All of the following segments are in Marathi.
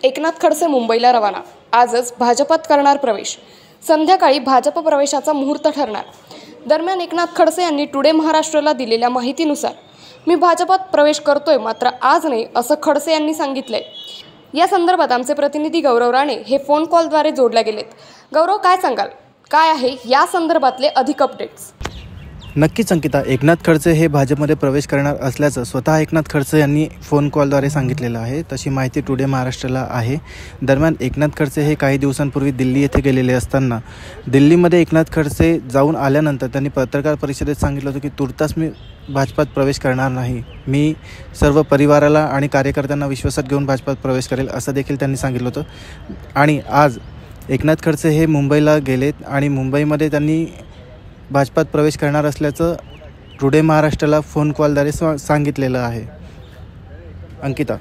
एकनाथ खडसे मुंबईला रवाना। आजच भाजपात करणार प्रवेश। संध्याकाळी भाजप प्रवेशाचा मुहूर्त ठरणार। दरम्यान एकनाथ खडसे यांनी टुडे महाराष्ट्रला दिलेल्या माहितीनुसार मी भाजपात प्रवेश करतोय, मात्र आज नाही, असं खडसे यांनी सांगितलंय। या संदर्भात आमचे प्रतिनिधी गौरव राणे हे फोन कॉलद्वारे जोडले गेलेत। गौरव, काय सांगाल? काय आहे या संदर्भातले अधिक अपडेट्स? नक्कीच अंकिता, एकनाथ खडसे हे भाजपमध्ये प्रवेश करणार असल्याचं स्वतः एकनाथ खडसे यांनी फोन कॉलद्वारे सांगितलेलं आहे। तशी माहिती टुडे महाराष्ट्राला आहे। दरम्यान एकनाथ खडसे हे काही दिवसांपूर्वी दिल्ली येथे गेलेले असताना दिल्लीमध्ये एकनाथ खडसे जाऊन आल्यानंतर त्यांनी पत्रकार परिषदेत सांगितलं होतं की तुर्तास मी भाजपात प्रवेश करणार नाही, मी सर्व परिवाराला आणि कार्यकर्त्यांना विश्वासात घेऊन भाजपात प्रवेश करेल, असं देखील त्यांनी सांगितलं होतं। आणि आज एकनाथ खडसे हे मुंबईला गेलेत आणि मुंबईमध्ये त्यांनी भाजपात प्रवेश करणार असल्याचं टुडे महाराष्ट्राला फोन कॉलद्वारे सांगितलेलं आहे। अंकिता,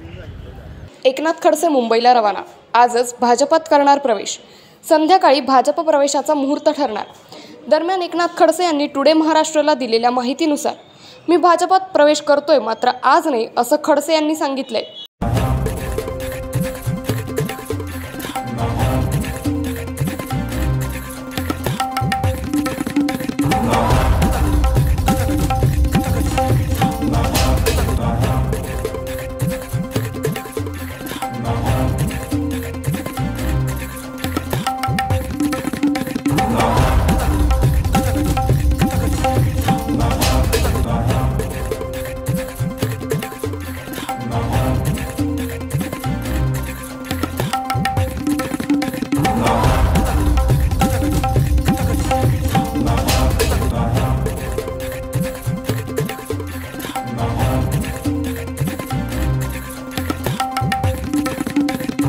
एकनाथ खडसे मुंबईला रवाना। आजच भाजपात करणार प्रवेश। संध्याकाळी भाजप प्रवेशाचा मुहूर्त ठरणार। दरम्यान एकनाथ खडसे यांनी टुडे महाराष्ट्राला दिलेल्या माहितीनुसार मी भाजपात प्रवेश करतोय, मात्र आज नाही, असं खडसे यांनी सांगितलंय।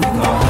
No.